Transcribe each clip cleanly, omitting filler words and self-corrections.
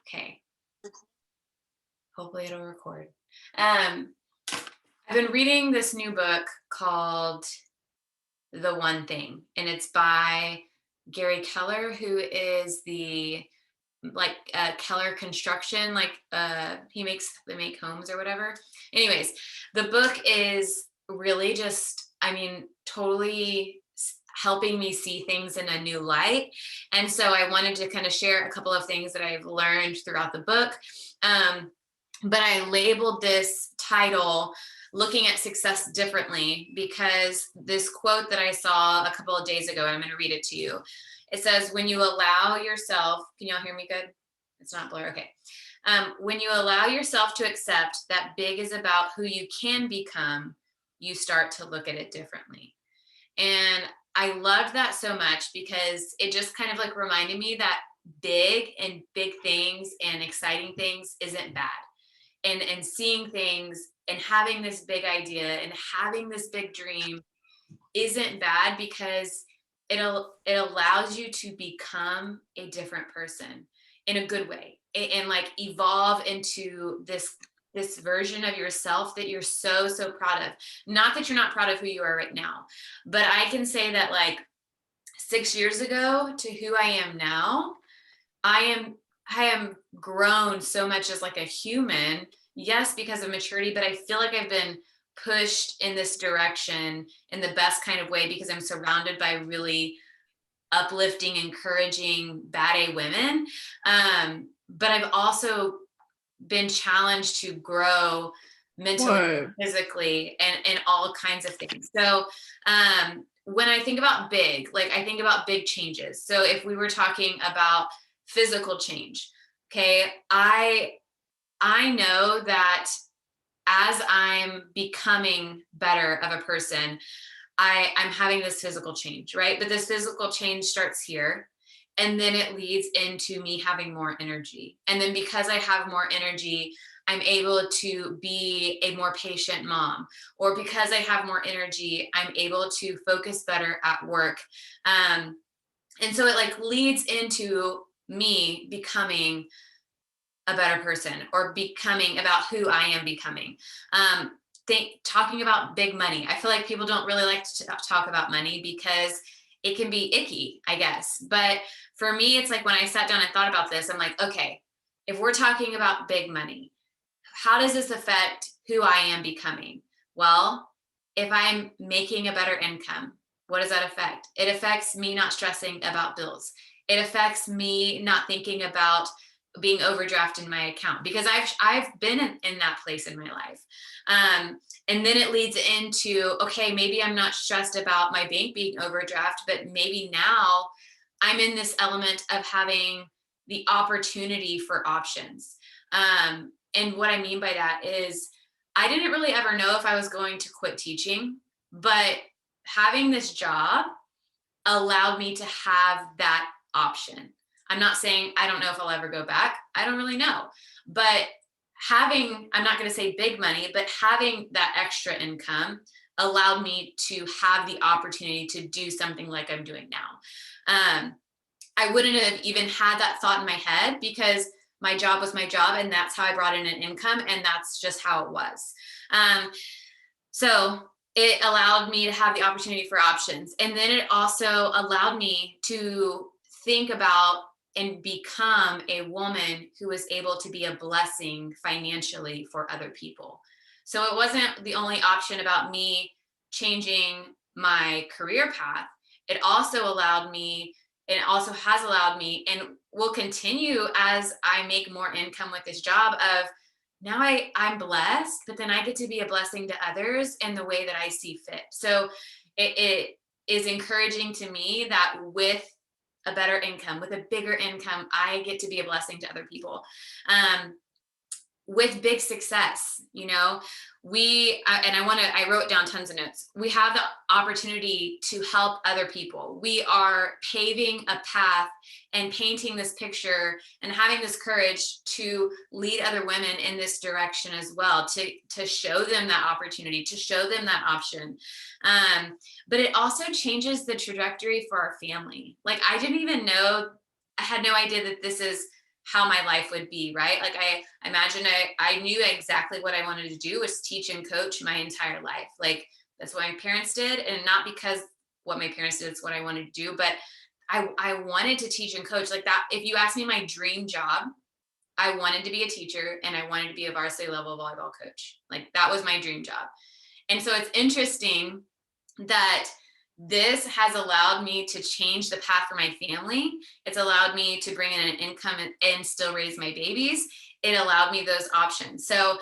Okay. Hopefully it'll record. Um, I've been reading this new book called The One Thing, and it's by Gary Keller, who is the Keller Construction, they make homes or whatever. Anyways, the book is really just, I mean, totally helping me see things in a new light. And so I wanted to kind of share a couple of things that I've learned throughout the book. Um, but I labeled this title Looking at Success Differently because this quote that I saw a couple of days ago, and I'm going to read it to you. It says, when you allow yourself, can y'all hear me good? It's not blur. Okay. When you allow yourself to accept that big is about who you can become, you start to look at it differently. And I loved that so much because it just kind of like reminded me that big things and exciting things isn't bad. And seeing things and having this big idea and having this big dream isn't bad because it allows you to become a different person in a good way and like evolve into this version of yourself that you're so proud of. Not that you're not proud of who you are right now, but I can say that like 6 years ago to who I am now, I am grown so much as like a human. Yes, because of maturity, but I feel like I've been pushed in this direction in the best kind of way because I'm surrounded by really uplifting, encouraging, bad A women. But I've also been challenged to grow mentally, physically, and all kinds of things. So when I think about big, like I think about big changes. So if we were talking about physical change, okay, I know that as I'm becoming better of a person, I'm having this physical change, right? But this physical change starts here. And then it leads into me having more energy. And then because I have more energy, I'm able to be a more patient mom. Or because I have more energy, I'm able to focus better at work. And so it like leads into me becoming a better person or becoming about who I am becoming. Talking about big money. I feel like people don't really like to talk about money because it can be icky, I guess. But for me, it's like when I sat down and thought about this, I'm like, okay, if we're talking about big money, how does this affect who I am becoming? Well, if I'm making a better income, what does that affect? It affects me not stressing about bills. It affects me not thinking about being overdrafted in my account because I've been in that place in my life. And then it leads into, okay, maybe I'm not stressed about my bank being overdraft, but maybe now I'm in this element of having the opportunity for options. And what I mean by that is I didn't really ever know if I was going to quit teaching, but having this job allowed me to have that option. I'm not saying I don't know if I'll ever go back. I don't really know. But I'm not going to say big money, but having that extra income allowed me to have the opportunity to do something like I'm doing now. I wouldn't have even had that thought in my head because my job was my job and that's how I brought in an income and that's just how it was. So it allowed me to have the opportunity for options. And then it also allowed me to think about and become a woman who was able to be a blessing financially for other people. So it wasn't the only option about me changing my career path. It also allowed me, and it also has allowed me, and will continue as I make more income with this job of now I'm blessed, but then I get to be a blessing to others in the way that I see fit. So it is encouraging to me that with a better income, with a bigger income, I get to be a blessing to other people. With big success, I wrote down tons of notes. We have the opportunity to help other people. We are paving a path and painting this picture and having this courage to lead other women in this direction as well, to show them that opportunity, to show them that option. But it also changes the trajectory for our family. Like I had no idea that this is how my life would be, right? Like I imagine I knew exactly what I wanted to do was teach and coach my entire life. Like that's what my parents did. And not because what my parents did is what I wanted to do, but I wanted to teach and coach like that. If you ask me my dream job, I wanted to be a teacher and I wanted to be a varsity level volleyball coach. Like that was my dream job. And so it's interesting that this has allowed me to change the path for my family. It's allowed me to bring in an income and still raise my babies. It allowed me those options. So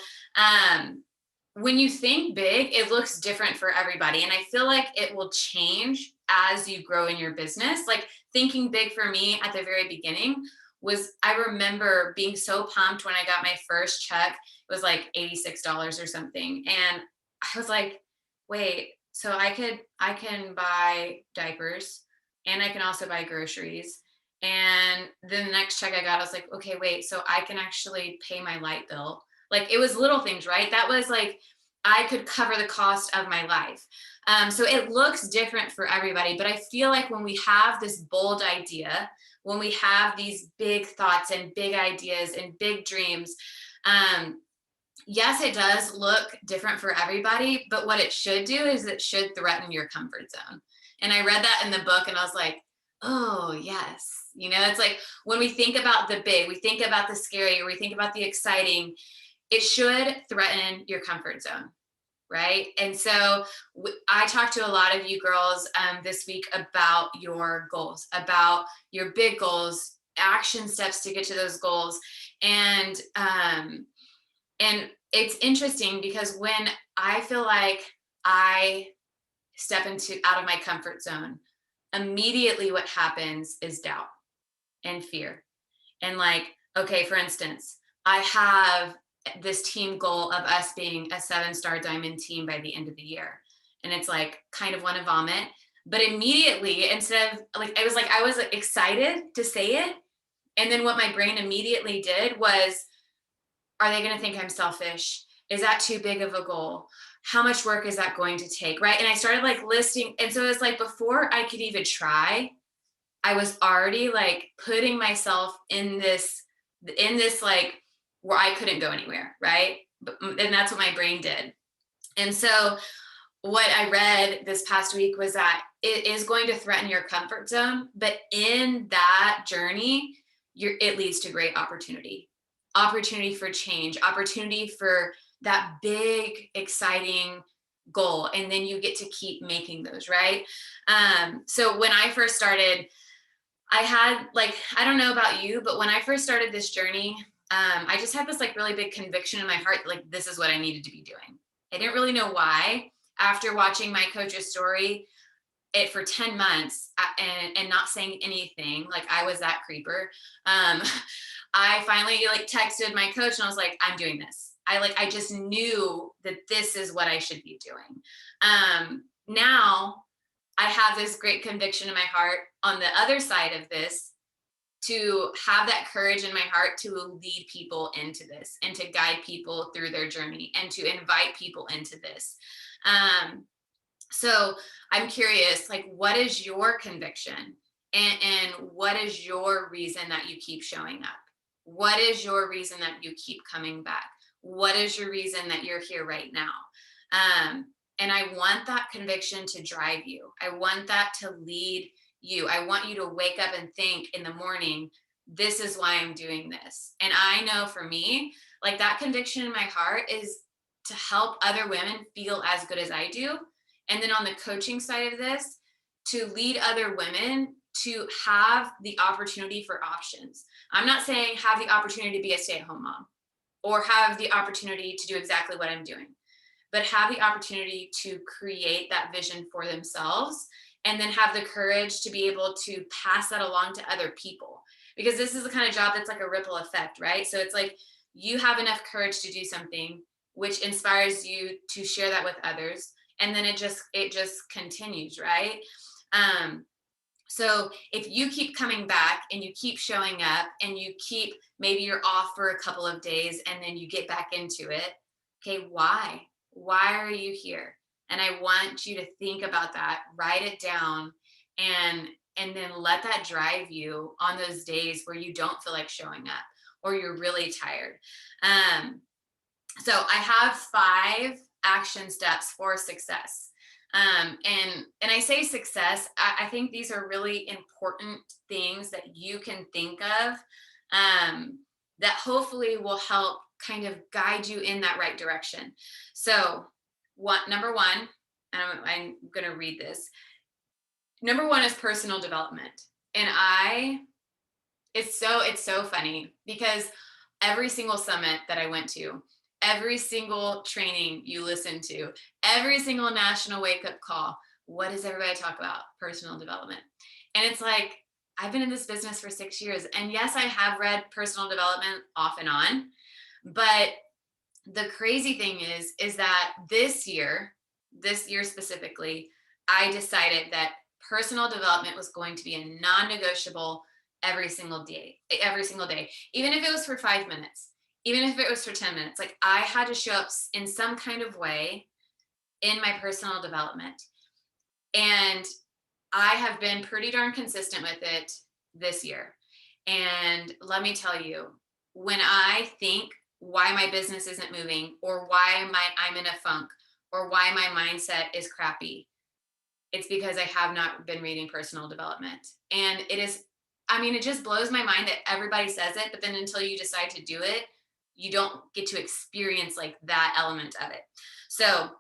when you think big, it looks different for everybody. And I feel like it will change as you grow in your business. Like thinking big for me at the very beginning was, I remember being so pumped when I got my first check. It was like $86 or something. And I was like, wait, so I can buy diapers and I can also buy groceries. And then the next check I got, I was like, okay, wait, so I can actually pay my light bill. Like it was little things, right? That was like, I could cover the cost of my life. So it looks different for everybody, but I feel like when we have this bold idea, when we have these big thoughts and big ideas and big dreams, yes, it does look different for everybody, but what it should do is it should threaten your comfort zone. And I read that in the book and I was like, oh, yes. You know, it's like when we think about the big, we think about the scary, or we think about the exciting, it should threaten your comfort zone. Right. And so I talked to a lot of you girls this week about your goals, about your big goals, action steps to get to those goals. And it's interesting because when I feel like I step out of my comfort zone, immediately what happens is doubt and fear. And like, okay, for instance, I have this team goal of us being a 7-star diamond team by the end of the year. And it's like kind of want to vomit. But immediately, instead of like, I was excited to say it. And then what my brain immediately did was, are they going to think I'm selfish? Is that too big of a goal? How much work is that going to take? Right. And I started like listing. And so it's like before I could even try, I was already like putting myself in this like where I couldn't go anywhere. Right. And that's what my brain did. And so what I read this past week was that it is going to threaten your comfort zone, but in that journey, it leads to great opportunity for change, opportunity for that big, exciting goal. And then you get to keep making those, right? So when I first started, I had like, I don't know about you, but when I first started this journey, I just had this like really big conviction in my heart, like this is what I needed to be doing. I didn't really know why. After watching my coach's story, it for 10 months and not saying anything, like I was that creeper. I finally like texted my coach and I was like, I'm doing this. I just knew that this is what I should be doing. Now I have this great conviction in my heart on the other side of this, to have that courage in my heart to lead people into this and to guide people through their journey and to invite people into this. So I'm curious, like, what is your conviction? And what is your reason that you keep showing up? What is your reason that you keep coming back? What is your reason that you're here right now? And I want that conviction to drive you. I want that to lead you. I want you to wake up and think in the morning, this is why I'm doing this. And I know for me, like that conviction in my heart is to help other women feel as good as I do. And then on the coaching side of this, to lead other women to have the opportunity for options. I'm not saying have the opportunity to be a stay-at-home mom or have the opportunity to do exactly what I'm doing, but have the opportunity to create that vision for themselves and then have the courage to be able to pass that along to other people. Because this is the kind of job that's like a ripple effect, right? So it's like you have enough courage to do something, which inspires you to share that with others. And then it just continues, right? So if you keep coming back and you keep showing up and you keep, maybe you're off for a couple of days and then you get back into it. Okay, why? Why are you here? And I want you to think about that, write it down, and then let that drive you on those days where you don't feel like showing up. or you're really tired. So I have 5 action steps for success. And I say success, I think these are really important things that you can think of, that hopefully will help kind of guide you in that right direction. So number one, and I'm going to read this. Number one is personal development. And it's so funny because every single summit that I went to, every single training you listen to, every single national wake up call, what does everybody talk about? Personal development. And it's like, I've been in this business for 6 years. And yes, I have read personal development off and on. But the crazy thing is that this year specifically, I decided that personal development was going to be a non-negotiable every single day, even if it was for 5 minutes, even if it was for 10 minutes. Like, I had to show up in some kind of way in my personal development. And I have been pretty darn consistent with it this year. And let me tell you, when I think why my business isn't moving, or why I'm in a funk, or why my mindset is crappy, it's because I have not been reading personal development. And it just blows my mind that everybody says it, but then until you decide to do it, you don't get to experience like that element of it. So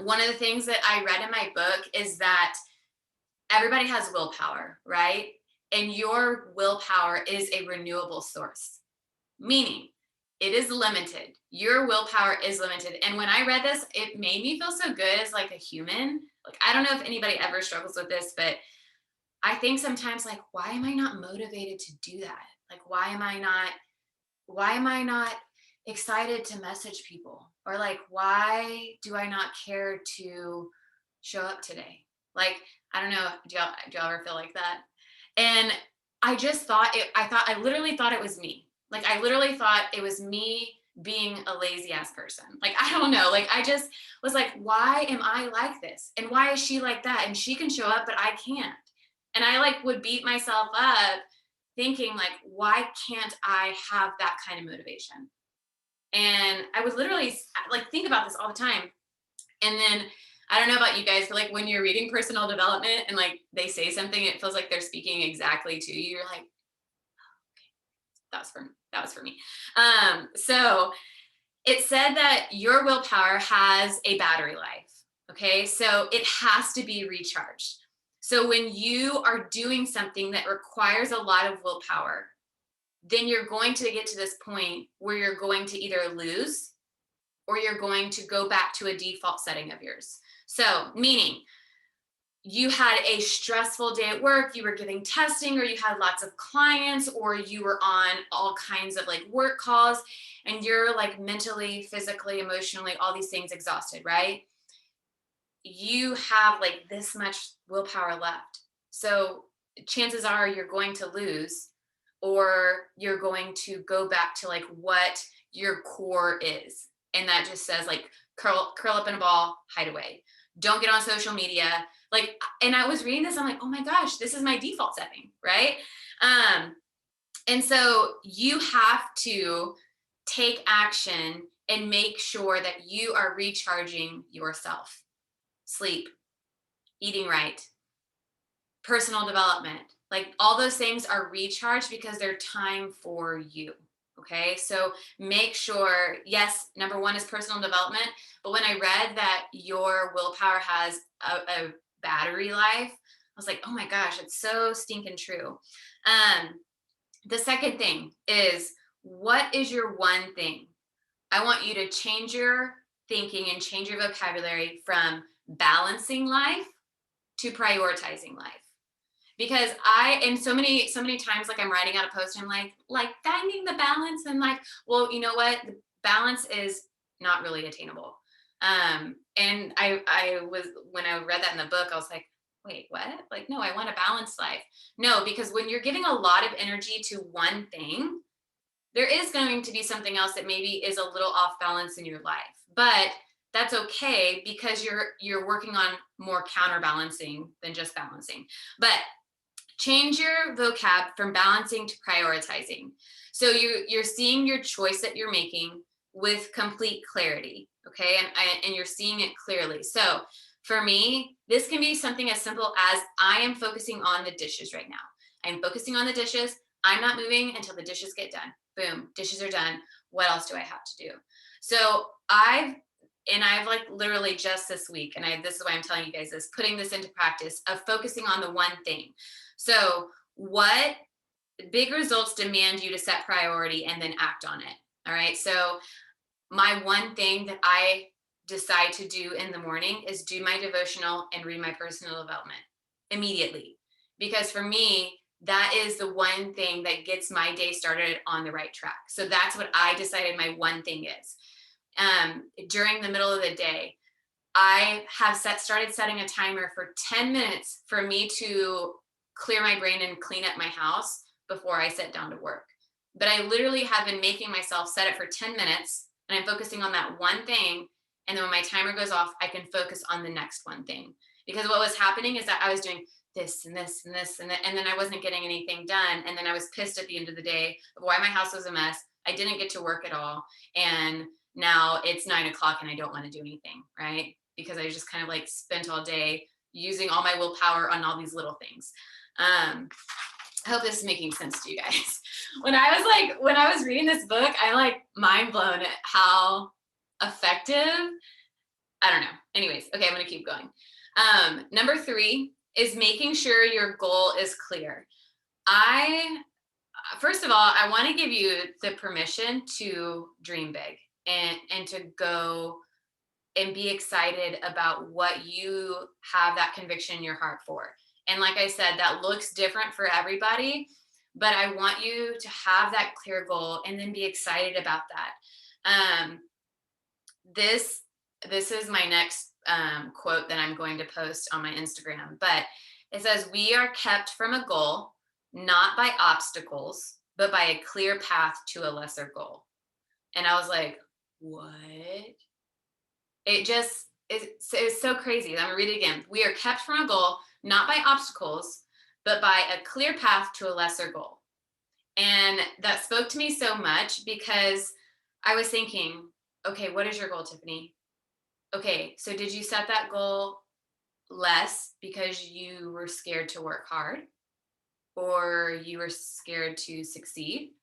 one of the things that I read in my book is that everybody has willpower, right? And your willpower is a renewable source, meaning it is limited. Your willpower is limited. And when I read this, it made me feel so good as like a human. Like, I don't know if anybody ever struggles with this, but I think sometimes, like, why am I not motivated to do that? Like, why am I not excited to message people? Or like, why do I not care to show up today? Like, I don't know. Do y'all ever feel like that? And I literally thought it was me. Like, I literally thought it was me being a lazy ass person. Like, I don't know. Like, I just was like, why am I like this? And why is she like that? And she can show up, but I can't. And I like would beat myself up thinking like, why can't I have that kind of motivation? And I would literally like think about this all the time. And then I don't know about you guys, but like when you're reading personal development and like they say something, it feels like they're speaking exactly to you. You're like, okay, that was for me. So it said that your willpower has a battery life. Okay, so it has to be recharged. So when you are doing something that requires a lot of willpower, then you're going to get to this point where you're going to either lose or you're going to go back to a default setting of yours. So meaning you had a stressful day at work, you were giving testing, or you had lots of clients, or you were on all kinds of like work calls, and you're like mentally, physically, emotionally, all these things exhausted, right? You have like this much willpower left. So chances are you're going to lose, or you're going to go back to like what your core is. And that just says like curl up in a ball, hide away. Don't get on social media. Like, and I was reading this, I'm like, oh my gosh, this is my default setting, right? And so you have to take action and make sure that you are recharging yourself. Sleep, eating right, personal development, like all those things are recharged because they're time for you. Okay, so make sure, yes, number one is personal development. But when I read that your willpower has a battery life, I was like, oh my gosh, it's so stinking true. The second thing is, what is your one thing? I want you to change your thinking and change your vocabulary from balancing life to prioritizing life. Because and so many times, like I'm writing out a post and I'm like finding the balance, and like, well, you know what? The balance is not really attainable. And I was, when I read that in the book, I was like, wait, what? Like, no, I want a balanced life. No, because when you're giving a lot of energy to one thing, there is going to be something else that maybe is a little off balance in your life. But that's okay, because you're working on more counterbalancing than just balancing. But change your vocab from balancing to prioritizing. So you're seeing your choice that you're making with complete clarity, okay? And you're seeing it clearly. So for me, this can be something as simple as I am focusing on the dishes right now. I'm focusing on the dishes. I'm not moving until the dishes get done. Boom, dishes are done. What else do I have to do? So I've like literally just this week, and this is why I'm telling you guys this, putting this into practice of focusing on the one thing. So what big results demand you to set priority and then act on it? All right. So my one thing that I decide to do in the morning is do my devotional and read my personal development immediately. Because for me, that is the one thing that gets my day started on the right track. So that's what I decided my one thing is. During the middle of the day, I have started setting a timer for 10 minutes for me to clear my brain and clean up my house before I sit down to work. But I literally have been making myself set it for 10 minutes, and I'm focusing on that one thing. And then when my timer goes off, I can focus on the next one thing. Because what was happening is that I was doing this and this and this, and then I wasn't getting anything done. And then I was pissed at the end of the day of why my house was a mess. I didn't get to work at all. And now it's 9 o'clock and I don't want to do anything, right? Because I just kind of like spent all day using all my willpower on all these little things. I hope this is making sense to you guys. When I was reading this book, I'm like mind blown at how effective. I don't know. Anyways, okay, I'm going to keep going. Number 3 is making sure your goal is clear. First of all, I want to give you the permission to dream big and to go and be excited about what you have that conviction in your heart for. And like I said, that looks different for everybody, but I want you to have that clear goal and then be excited about that. This is my next quote that I'm going to post on my Instagram, but it says, "We are kept from a goal, not by obstacles, but by a clear path to a lesser goal." And I was like, what? It's so crazy. I'm gonna read it again. "We are kept from a goal, not by obstacles, but by a clear path to a lesser goal." And that spoke to me so much because I was thinking, okay, what is your goal, Tiffany? Okay, so did you set that goal less because you were scared to work hard, or you were scared to succeed,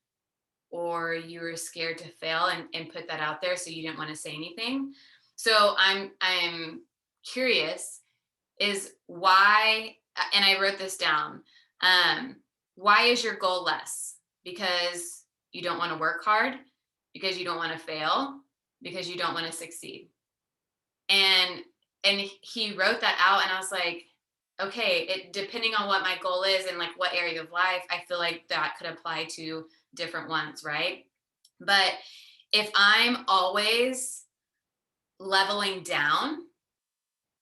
or you were scared to fail and put that out there so you didn't want to say anything? So I'm curious is why, and I wrote this down. Why is your goal less? Because you don't want to work hard, because you don't want to fail, because you don't want to succeed. And he wrote that out, and I was like, okay, it depending on what my goal is and like what area of life, I feel like that could apply to different ones, right? But if I'm always leveling down,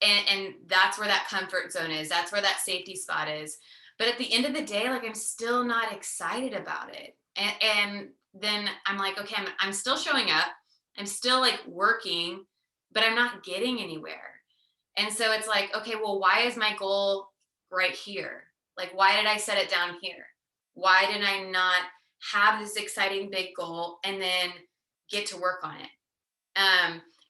and that's where that comfort zone is, that's where that safety spot is, but at the end of the day, like I'm still not excited about it. And then I'm like, okay, I'm still showing up, I'm still like working, but I'm not getting anywhere. And so it's like, okay, well, why is my goal right here? Like, why did I set it down here? Why did I not have this exciting big goal and then get to work on it?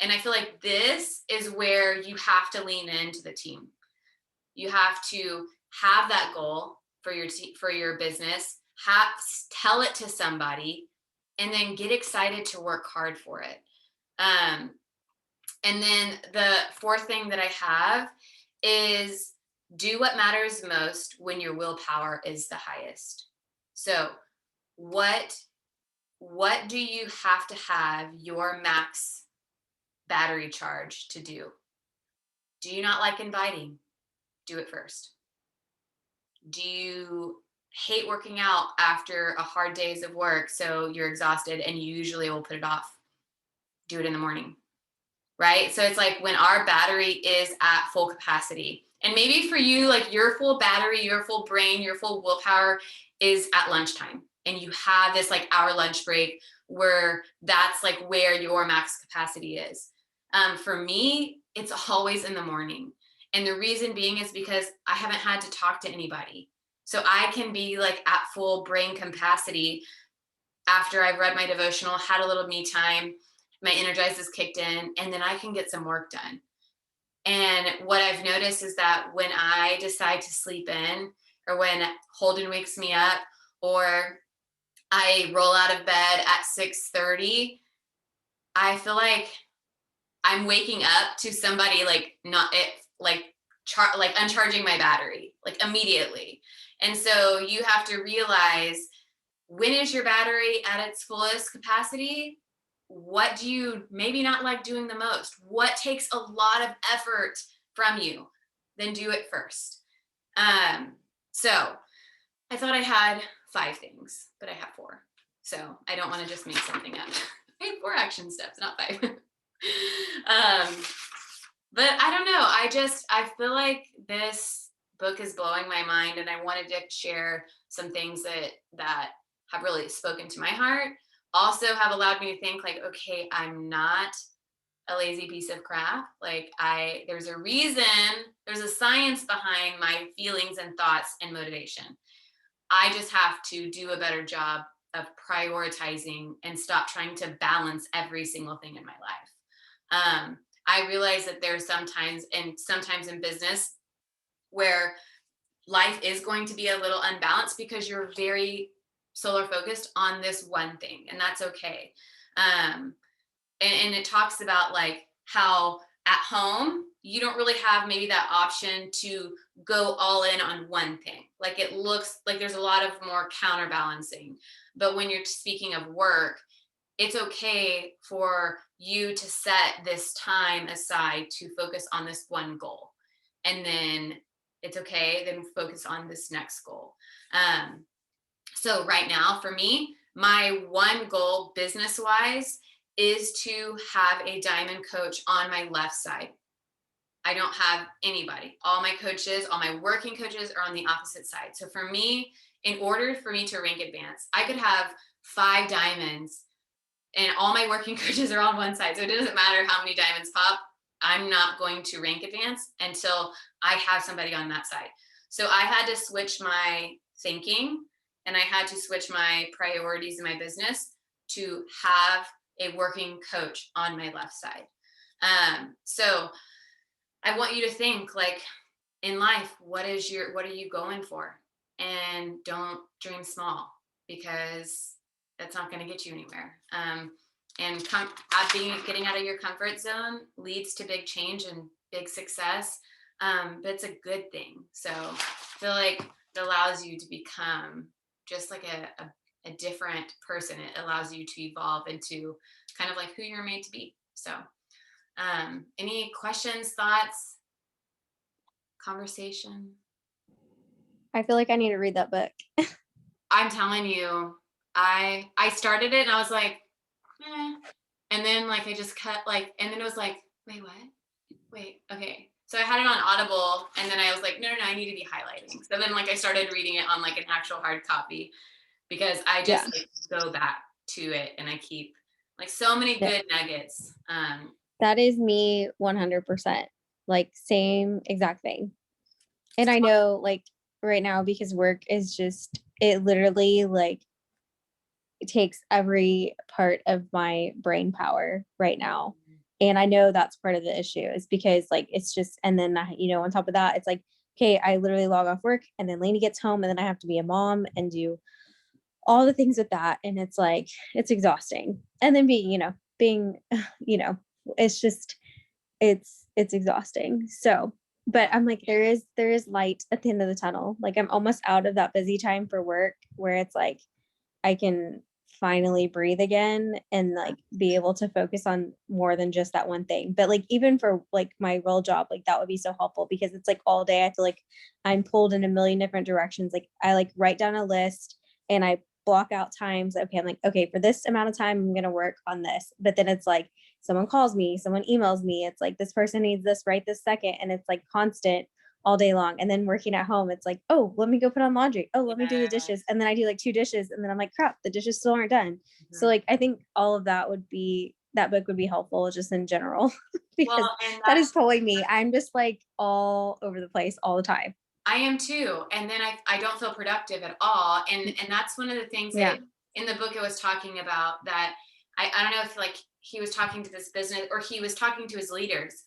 And I feel like this is where you have to lean into the team. You have to have that goal for your business, tell it to somebody, and then get excited to work hard for it. And then the 4th thing that I have is do what matters most when your willpower is the highest. So what do you have to have your max battery charge to do? Do you not like inviting? Do it first. Do you hate working out after a hard days of work, so you're exhausted and you usually will put it off? Do it in the morning, right? So it's like when our battery is at full capacity, and maybe for you, like your full battery, your full brain, your full willpower is at lunchtime, and you have this like hour lunch break where that's like where your max capacity is. For me, it's always in the morning. And the reason being is because I haven't had to talk to anybody. So I can be like at full brain capacity after I've read my devotional, had a little me time, my energize is kicked in, and then I can get some work done. And what I've noticed is that when I decide to sleep in, or when Holden wakes me up, or I roll out of bed at 6:30, I feel like I'm waking up to somebody like not it like like uncharging my battery like immediately. And so you have to realize, when is your battery at its fullest capacity? What do you maybe not like doing the most? What takes a lot of effort from you? Then do it first. So I thought I had 5 things, but I have 4. So I don't want to just make something up. I have 4 action steps, not 5. But I don't know. I feel like this book is blowing my mind, and I wanted to share some things that have really spoken to my heart. Also have allowed me to think like, okay, I'm not a lazy piece of crap. Like there's a reason, there's a science behind my feelings and thoughts and motivation. I just have to do a better job of prioritizing and stop trying to balance every single thing in my life. I realize that there's sometimes in business where life is going to be a little unbalanced because you're very solar focused on this one thing, and that's okay. And it talks about like how at home you don't really have maybe that option to go all in on one thing. Like it looks like there's a lot of more counterbalancing. But when you're speaking of work, it's okay for you to set this time aside to focus on this one goal. And then it's okay, then focus on this next goal. So right now for me, my one goal business wise is to have a diamond coach on my left side. I don't have anybody. All my coaches, all my working coaches are on the opposite side. So for me, in order for me to rank advance, I could have 5 diamonds and all my working coaches are on one side. So it doesn't matter how many diamonds pop. I'm not going to rank advance until I have somebody on that side. So I had to switch my thinking, and I had to switch my priorities in my business to have a working coach on my left side. So I want you to think like, in life, what are you going for? And don't dream small, because that's not going to get you anywhere. And getting out of your comfort zone leads to big change and big success. But it's a good thing. So I feel like it allows you to become just like a different person. It allows you to evolve into kind of like who you're made to be. So any questions, thoughts, conversation? I feel like I need to read that book. I'm telling you, I started it and I was like, eh. And then like I just cut like, and then it was like, wait, what? Wait, okay. So I had it on Audible, and then I was like, no, I need to be highlighting. So then like I started reading it on like an actual hard copy, because I just Yeah. like go back to it, and I keep like so many Yeah. good nuggets. That is me 100%. Like same exact thing. And I know like right now, because work is just, it literally like it takes every part of my brain power right now. And I know that's part of the issue, is because like it's just, and then on top of that, it's like, okay, I literally log off work and then Lainey gets home and then I have to be a mom and do all the things with that. And it's like, it's exhausting. And then being, you know, it's just, it's exhausting. So, but I'm like, there is light at the end of the tunnel. Like I'm almost out of that busy time for work where it's like I can finally breathe again and like be able to focus on more than just that one thing. But like even for like my real job, like that would be so helpful, because it's like all day I feel like I'm pulled in a million different directions. Like I like write down a list and I block out times. Okay, I'm like, okay, for this amount of time I'm gonna work on this. But then it's like someone calls me, someone emails me, it's like this person needs this right this second, and it's like constant all day long. And then working at home, it's like, oh, let me go put on laundry, oh, let me do the dishes, and then I do like 2 dishes and then I'm like, crap, the dishes still aren't done. So like I think all of that book would be helpful just in general because Well, and that is totally me. I'm just like all over the place all the time. I am too. And then I don't feel productive at all. And that's one of the things Yeah. that in the book it was talking about, that I don't know if like he was talking to this business, or he was talking to his leaders,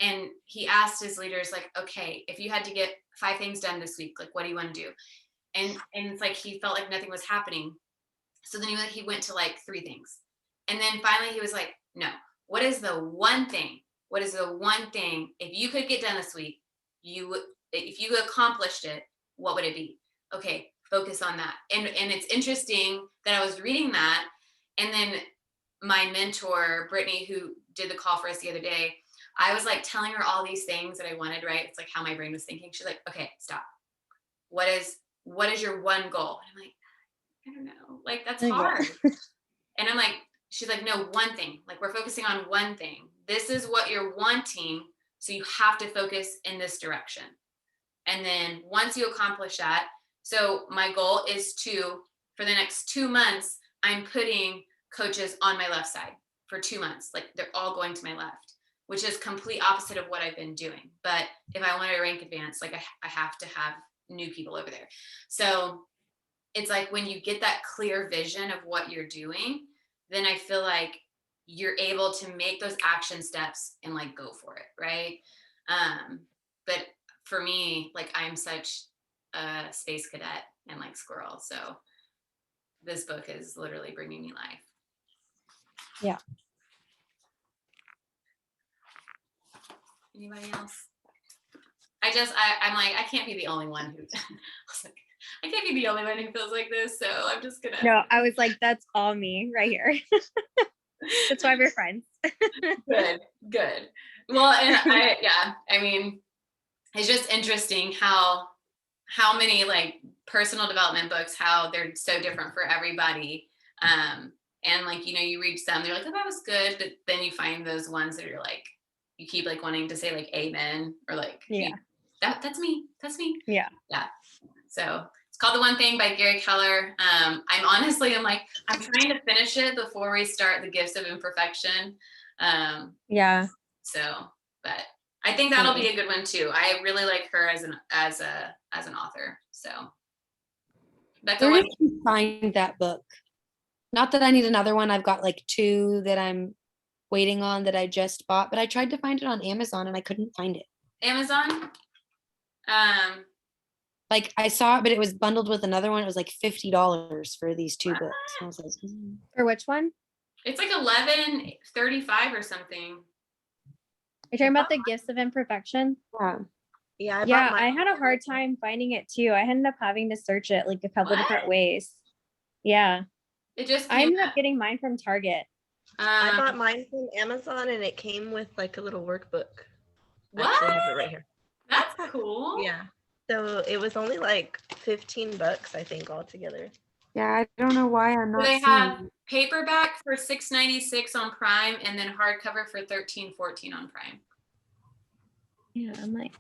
and he asked his leaders like, okay, if you had to get 5 things done this week, like what do you want to do? And it's like he felt like nothing was happening. So then he went to like 3 things. And then finally he was like, no, what is the one thing? What is the one thing, if you could get done this week, you would, if you accomplished it, what would it be? Okay, focus on that. And it's interesting that I was reading that, and then my mentor, Brittany, who did the call for us the other day, I was like telling her all these things that I wanted, right? It's like how my brain was thinking. She's like, okay, stop. What is your one goal? And I'm like, I don't know. Like, that's Oh, yeah. hard. And I'm like, she's like, no, one thing. Like, we're focusing on one thing. This is what you're wanting. So you have to focus in this direction. And then once you accomplish that, so my goal is to, for the next 2 months, I'm putting coaches on my left side for 2 months. Like, they're all going to my left, which is complete opposite of what I've been doing. But if I want to rank advance, like I have to have new people over there. So it's like when you get that clear vision of what you're doing, then I feel like you're able to make those action steps and like go for it, right? But for me, like I'm such a space cadet and like squirrel, so this book is literally bringing me life. Yeah. Anybody else? I'm like, I can't be the only one who I can't be the only one who feels like this, so I'm just gonna. No, I was like, that's all me right here. That's why we're friends. Good. Well, and I mean, it's just interesting how many like personal development books, how they're so different for everybody. And like, you read some, they're like, oh, that was good, but then you find those ones that are like, you keep like wanting to say like amen, or like, Yeah. That's me. Yeah. So it's called The One Thing by Gary Keller. I'm trying to finish it before we start The Gifts of Imperfection. Yeah. So, but I think that'll be a good one too. I really like her as an author. So, Becca, Where did you find that book? Not that I need another one. I've got like 2 that I'm waiting on that I just bought, but I tried to find it on Amazon and I couldn't find it. Amazon. Like I saw it, but it was bundled with another one. It was like $50 for these 2 books. I was like, For which one? It's like $11.35 or something. You're talking about The Gifts of Imperfection? yeah. Yeah, Yeah, I had a hard time finding it too. I ended up having to search it like a couple What? different ways. Yeah, It just I came ended up. up getting mine from Target. I bought mine from Amazon and it came with like a little workbook. I What? actually have it right here. That's cool. Yeah. So it was only like $15, I think, altogether. Yeah, I don't know why I'm So not they seeing have it. paperback for $6.96 on Prime, and then hardcover for $13.14 on Prime. Yeah, I'm like,